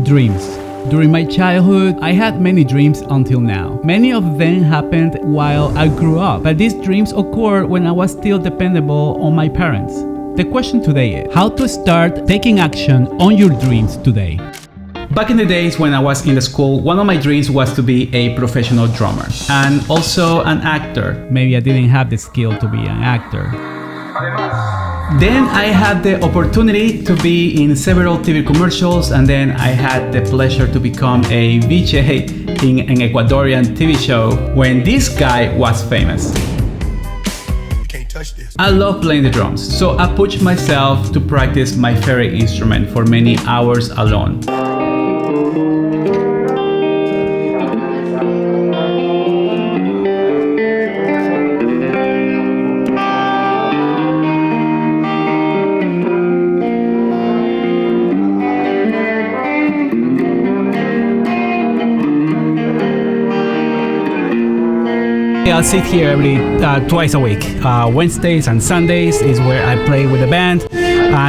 Dreams. During my childhood, I had many dreams until now. Many of them happened while I grew up, but these dreams occurred when I was still dependable on my parents. The question today is, how to start taking action on your dreams today? Back in the days when I was in the school, one of my dreams was to be a professional drummer and also an actor. Maybe I didn't have the skill to be an actor. Then I had the opportunity to be in several TV commercials, and then I had the pleasure to become a Dviaje in an Ecuadorian TV show when this guy was famous. I love playing the drums, so I pushed myself to practice my favorite instrument for many hours alone. I'll sit here twice a week. Wednesdays and Sundays is where I play with the band.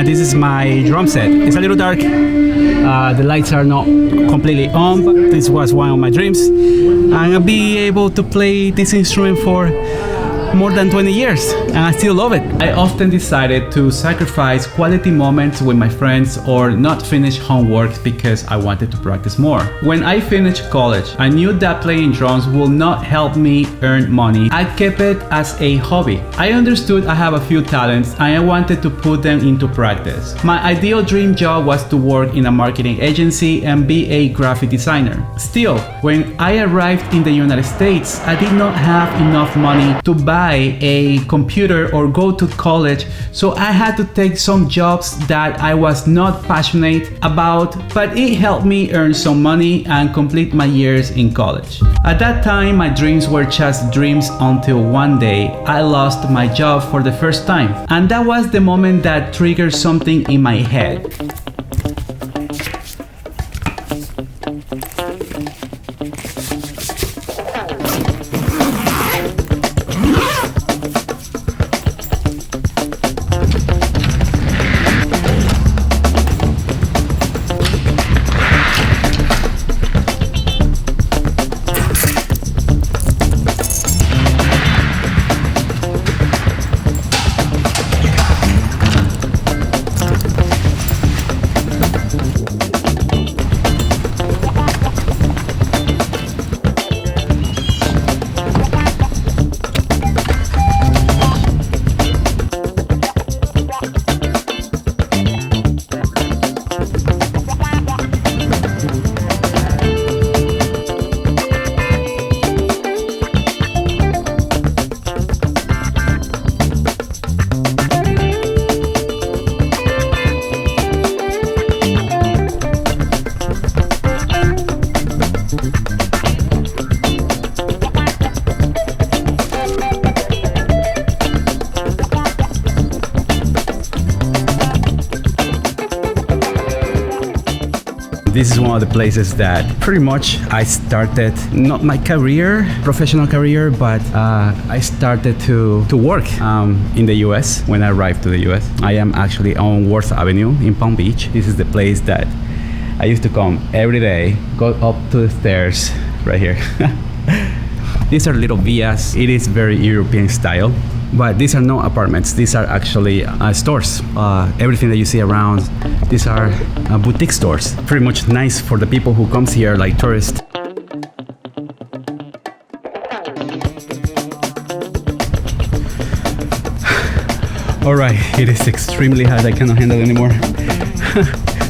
This is my drum set. It's a little dark. The lights are not completely on, but this was one of my dreams. And I'll be able to play this instrument for more than 20 years, and I still love it. I often decided to sacrifice quality moments with my friends or not finish homework because I wanted to practice more. When I finished college, I knew that playing drums will not help me earn money. I kept it as a hobby. I understood I have a few talents and I wanted to put them into practice. My ideal dream job was to work in a marketing agency and be a graphic designer. Still, when I arrived in the United States, I did not have enough money to buy a computer or go to college, so I had to take some jobs that I was not passionate about, but it helped me earn some money and complete my years in college. At that time, my dreams were just dreams until one day I lost my job for the first time, and that was the moment that triggered something in my head. This is one of the places that pretty much I started, not my career, professional career, but I started to work in the US when I arrived to the US. I am actually on Worth Avenue in Palm Beach. This is the place that I used to come every day, go up to the stairs right here. These are little villas. It is very European style. But these are not apartments, these are actually stores. Everything that you see around, these are boutique stores. Pretty much nice for the people who comes here like tourists. Alright, it is extremely hot, I cannot handle it anymore.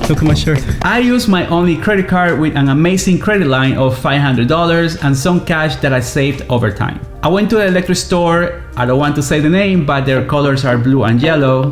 Look at my shirt. I used my only credit card with an amazing credit line of $500 and some cash that I saved over time. I went to an electric store. I don't want to say the name, but their colors are blue and yellow.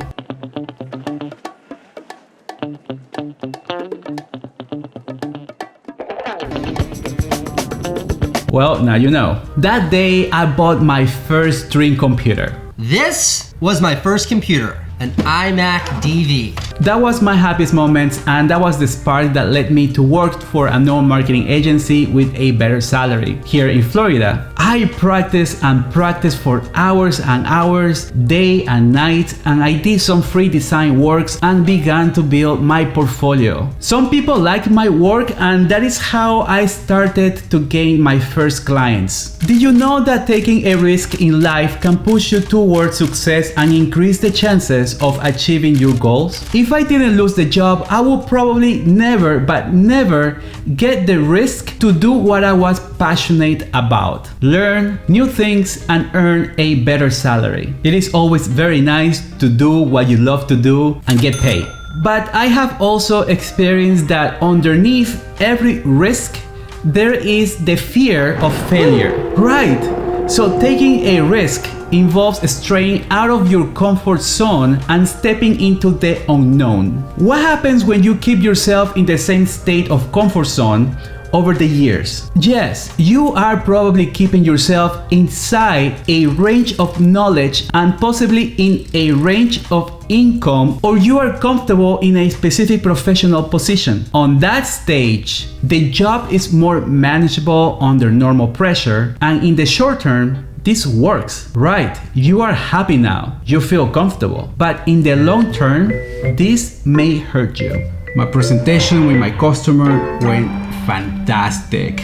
Well, now you know. That day, I bought my first dream computer. This was my first computer, an iMac DV. That was my happiest moment, and that was the spark that led me to work for a known marketing agency with a better salary here in Florida. I practiced and practiced for hours and hours, day and night, and I did some free design works and began to build my portfolio. Some people liked my work, and that is how I started to gain my first clients. Did you know that taking a risk in life can push you towards success and increase the chances of achieving your goals? If I didn't lose the job, I would probably never, but never get the risk to do what I was passionate about. Learn new things and earn a better salary. It is always very nice to do what you love to do and get paid. But I have also experienced that underneath every risk, there is the fear of failure. Right. So taking a risk involves straying out of your comfort zone and stepping into the unknown. What happens when you keep yourself in the same state of comfort zone over the years? Yes, you are probably keeping yourself inside a range of knowledge and possibly in a range of income, or you are comfortable in a specific professional position. On that stage, the job is more manageable under normal pressure, and in the short term, this works, right? You are happy now, you feel comfortable, but in the long term, this may hurt you. My presentation with my customer went fantastic.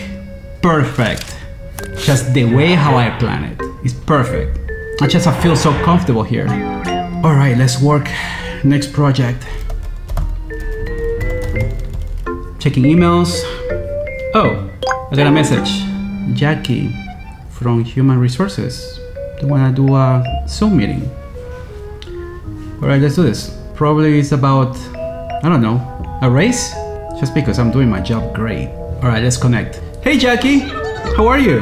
Perfect. Just the way how I plan it is perfect. I feel so comfortable here. All right, let's work. Next project. Checking emails. Oh, I got a message. Jackie from Human Resources. They want to do a Zoom meeting. All right, let's do this. Probably it's about, I don't know, a race? Just because I'm doing my job great. All right, let's connect. Hey, Jackie, how are you?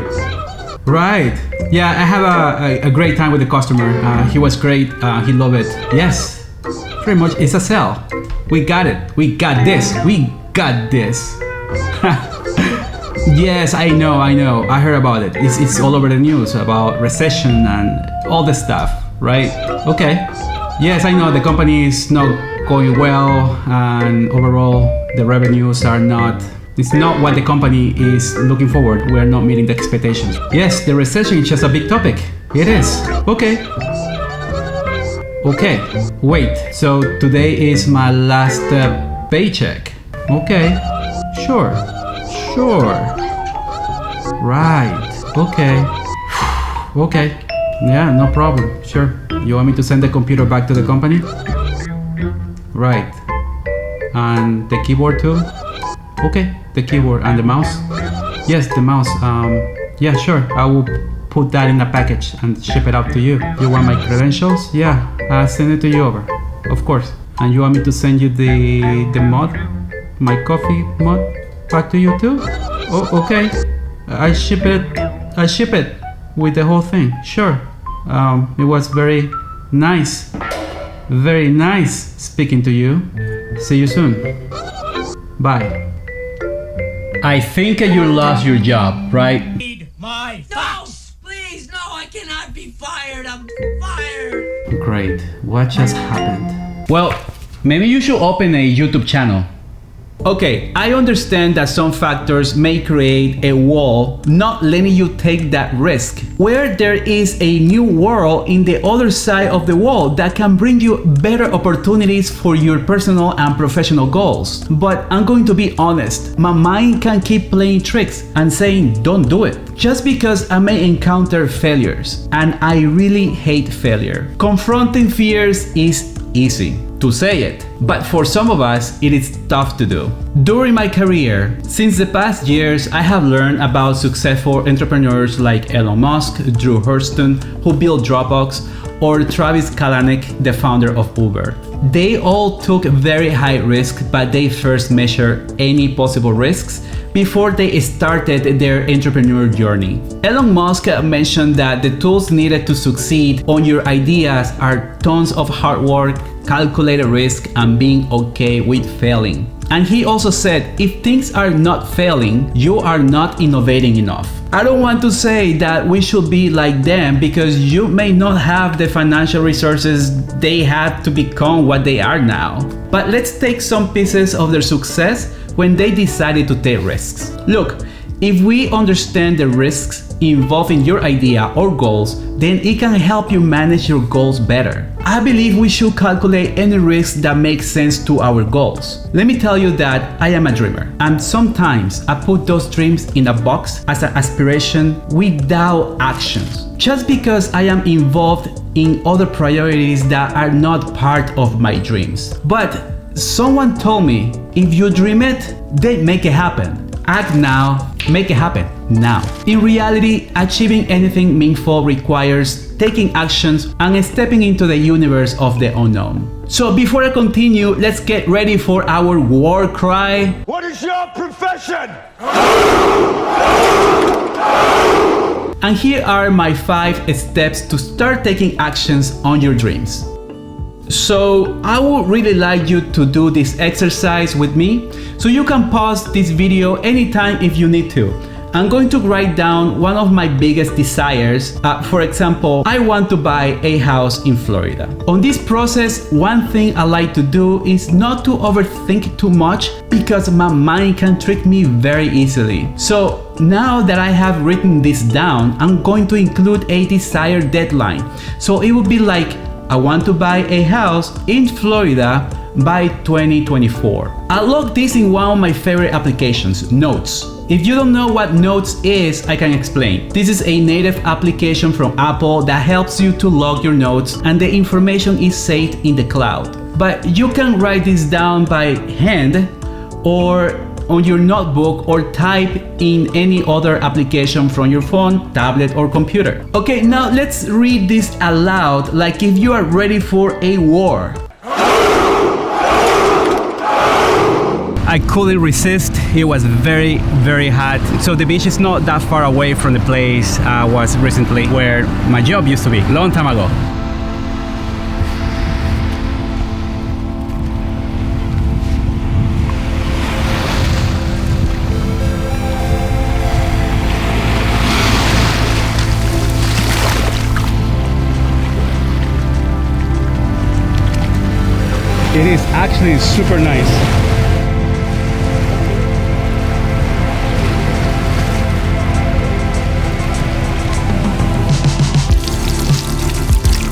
Right. Yeah, I have a great time with the customer. He was great. He loved it. Yes, pretty much it's a sell. We got it. We got this. We got this. Yes, I know. I heard about it. It's all over the news about recession and all this stuff, right? Okay. Yes, I know the company is not going well, and overall the revenues are not. It's not what the company is looking forward. We're not meeting the expectations. Yes, the recession is just a big topic. It is. Okay. Okay. Wait. So today is my last paycheck. Okay. Sure. Right. Okay. Okay. Yeah, no problem. Sure. You want me to send the computer back to the company? Right. And the keyboard too? Okay. The keyboard and the mouse? Yes, the mouse. Yeah, sure. I will put that in a package and ship it out to you. You want my credentials? Yeah, I'll send it to you over. Of course. And you want me to send you the mug? My coffee mug? Back to you too? Oh, okay. I ship it with the whole thing. Sure. It was very nice speaking to you. See you soon. Bye. I think you lost your job, right? My house! No, please, no, I cannot be fired. I'm fired. Great. What just happened? Well, maybe you should open a YouTube channel. Okay, I understand that some factors may create a wall not letting you take that risk, where there is a new world in the other side of the wall that can bring you better opportunities for your personal and professional goals. But I'm going to be honest, my mind can keep playing tricks and saying don't do it, just because I may encounter failures, and I really hate failure. Confronting fears is easy to say it, but for some of us it is tough to do. During my career, since the past years, I have learned about successful entrepreneurs like Elon Musk, Drew Hurston, who built Dropbox, or Travis Kalanick, the founder of Uber. They all took very high risk, but they first measured any possible risks before they started their entrepreneur journey. Elon Musk mentioned that the tools needed to succeed on your ideas are tons of hard work, calculated risk, and being okay with failing. And he also said, if things are not failing, you are not innovating enough. I don't want to say that we should be like them, because you may not have the financial resources they had to become what they are now. But let's take some pieces of their success when they decided to take risks. Look, if we understand the risks involved in your idea or goals, then it can help you manage your goals better. I believe we should calculate any risks that make sense to our goals. Let me tell you that I am a dreamer, and sometimes I put those dreams in a box as an aspiration without actions, just because I am involved in other priorities that are not part of my dreams. But someone told me, if you dream it, then make it happen. Act now, make it happen now. In reality, achieving anything meaningful requires taking actions and stepping into the universe of the unknown. So before I continue, let's get ready for our war cry. What is your profession? And here are my 5 steps to start taking actions on your dreams. So I would really like you to do this exercise with me, so you can pause this video anytime if you need to. I'm going to write down one of my biggest desires. For example, I want to buy a house in Florida. On this process, one thing I like to do is not to overthink too much, because my mind can trick me very easily. So now that I have written this down, I'm going to include a desired deadline. So it would be like, I want to buy a house in Florida by 2024. I log this in one of my favorite applications, Notes. If you don't know what Notes is, I can explain. This is a native application from Apple that helps you to log your notes, and the information is saved in the cloud. But you can write this down by hand or on your notebook, or type in any other application from your phone, tablet, or computer. Okay, now let's read this aloud like if you are ready for a war. I couldn't resist. It was very, very hot. So the beach is not that far away from the place I was recently, where my job used to be, long time ago. It is actually super nice.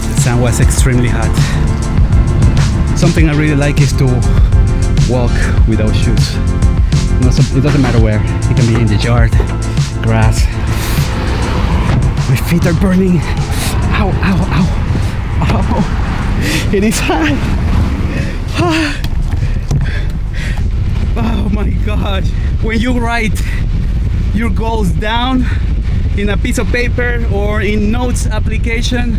The sun was extremely hot. Something I really like is to walk without shoes. It doesn't matter where. It can be in the yard, grass. My feet are burning. Ow, ow, ow. Ow. It is hot. Oh my gosh, when you write your goals down in a piece of paper or in Notes application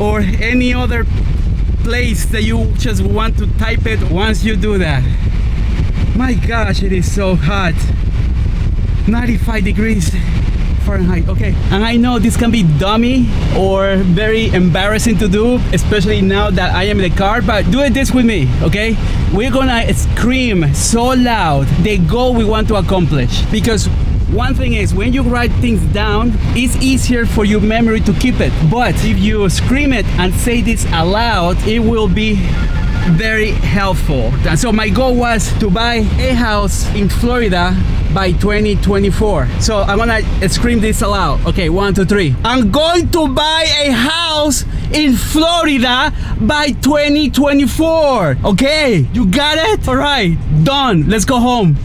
or any other place that you just want to type it, once you do that, my gosh, it is so hot. 95 degrees Fahrenheit. Okay, and I know this can be dummy or very embarrassing to do, especially now that I am in the car, but do it this with me, okay? We're gonna scream so loud the goal we want to accomplish, because one thing is, when you write things down, it's easier for your memory to keep it, but if you scream it and say this aloud, it will be very helpful. And so my goal was to buy a house in Florida by 2024. So I'm gonna scream this aloud. Okay, 1, 2, 3. I'm going to buy a house in Florida by 2024. Okay, you got it? All right, done. Let's go home.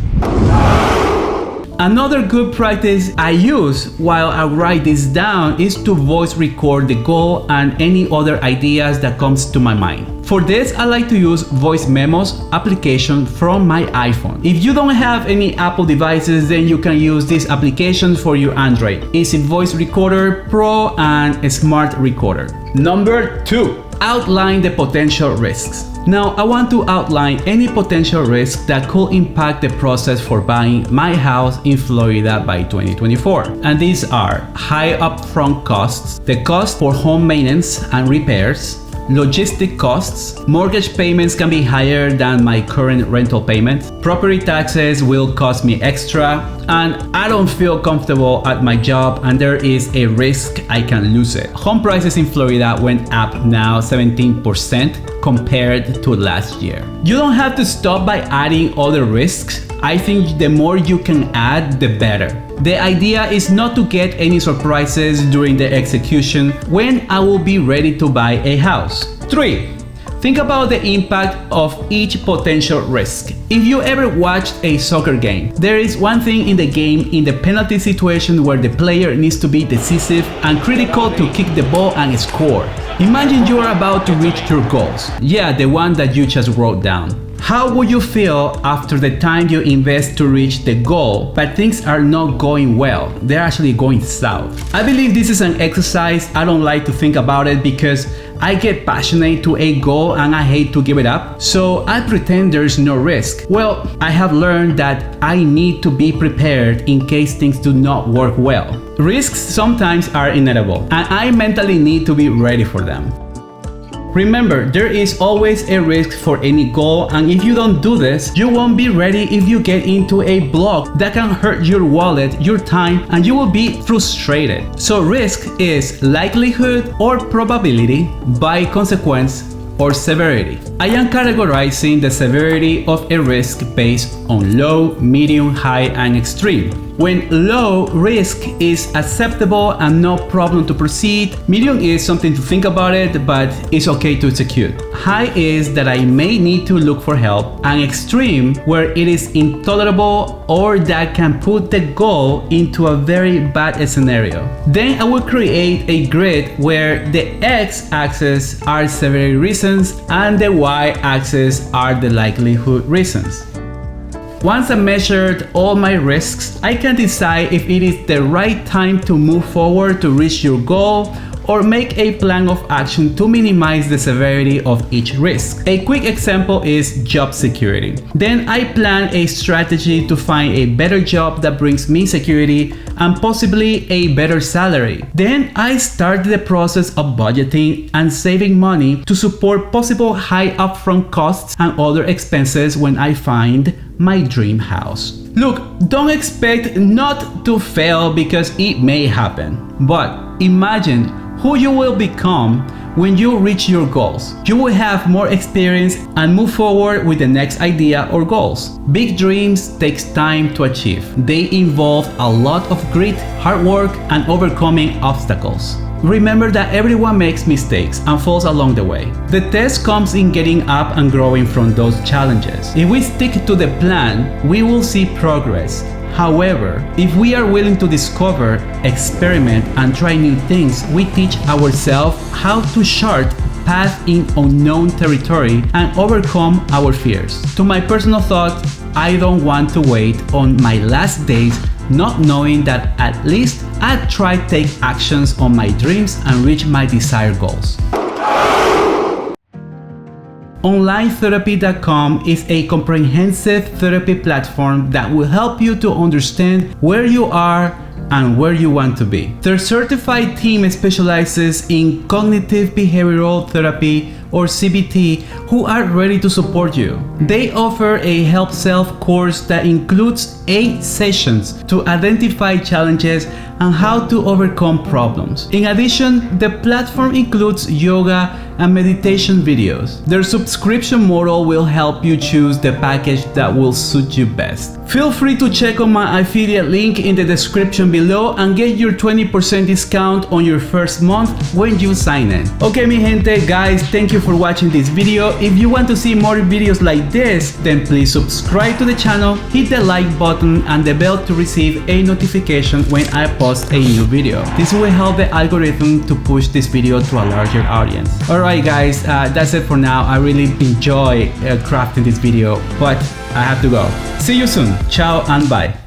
Another good practice I use while I write this down is to voice record the goal and any other ideas that comes to my mind. For this, I like to use Voice Memos application from my iPhone. If you don't have any Apple devices, then you can use this application for your Android. It's a Voice Recorder Pro and a Smart Recorder. Number 2, outline the potential risks. Now, I want to outline any potential risks that could impact the process for buying my house in Florida by 2024. And these are high upfront costs, the cost for home maintenance and repairs, logistic costs, mortgage payments can be higher than my current rental payment, property taxes will cost me extra, and I don't feel comfortable at my job and there is a risk I can lose it. Home prices in Florida went up now 17% compared to last year. You don't have to stop by adding other risks. I think the more you can add, the better. The idea is not to get any surprises during the execution when I will be ready to buy a house. 3. Think about the impact of each potential risk. If you ever watched a soccer game, there is one thing in the game in the penalty situation where the player needs to be decisive and critical to kick the ball and score. Imagine you are about to reach your goals. Yeah, the one that you just wrote down. How would you feel after the time you invest to reach the goal, but things are not going well? They're actually going south. I believe this is an exercise I don't like to think about it because I get passionate to a goal and I hate to give it up, so I pretend there's no risk. Well, I have learned that I need to be prepared in case things do not work well. Risks sometimes are inevitable, and I mentally need to be ready for them. Remember, there is always a risk for any goal, and if you don't do this, you won't be ready if you get into a block that can hurt your wallet, your time, and you will be frustrated. So risk is likelihood or probability by consequence or severity. I am categorizing the severity of a risk based on low, medium, high, and extreme. When low risk is acceptable and no problem to proceed, medium is something to think about it, but it's okay to execute. High is that I may need to look for help, and extreme where it is intolerable or that can put the goal into a very bad scenario. Then I will create a grid where the x-axis are severity reasons and the y-axis are the likelihood reasons. Once I measured all my risks, I can decide if it is the right time to move forward to reach your goal or make a plan of action to minimize the severity of each risk. A quick example is job security. Then I plan a strategy to find a better job that brings me security and possibly a better salary. Then I start the process of budgeting and saving money to support possible high upfront costs and other expenses when I find my dream house. Look, don't expect not to fail because it may happen, but imagine who you will become when you reach your goals. You will have more experience and move forward with the next idea or goals. Big dreams takes time to achieve. They involve a lot of grit, hard work, and overcoming obstacles. Remember that everyone makes mistakes and falls along the way. The test comes in getting up and growing from those challenges. If we stick to the plan, we will see progress. However, if we are willing to discover, experiment, and try new things, we teach ourselves how to chart path in unknown territory and overcome our fears. To my personal thought, I don't want to wait on my last days not knowing that at least I'd try to take actions on my dreams and reach my desired goals. OnlineTherapy.com is a comprehensive therapy platform that will help you to understand where you are and where you want to be. Their certified team specializes in cognitive behavioral therapy or CBT who are ready to support you. They offer a help self course that includes 8 sessions to identify challenges and how to overcome problems. In addition, the platform includes yoga and meditation videos. Their subscription model will help you choose the package that will suit you best. Feel free to check on my affiliate link in the description below and get your 20% discount on your first month when you sign in. Okay, mi gente, guys, thank you for watching this video. If you want to see more videos like this, then please subscribe to the channel, hit the like button and the bell to receive a notification when I post a new video. This will help the algorithm to push this video to a larger audience. Alright guys, that's it for now. I really enjoy crafting this video, but I have to go. See you soon. Ciao and bye.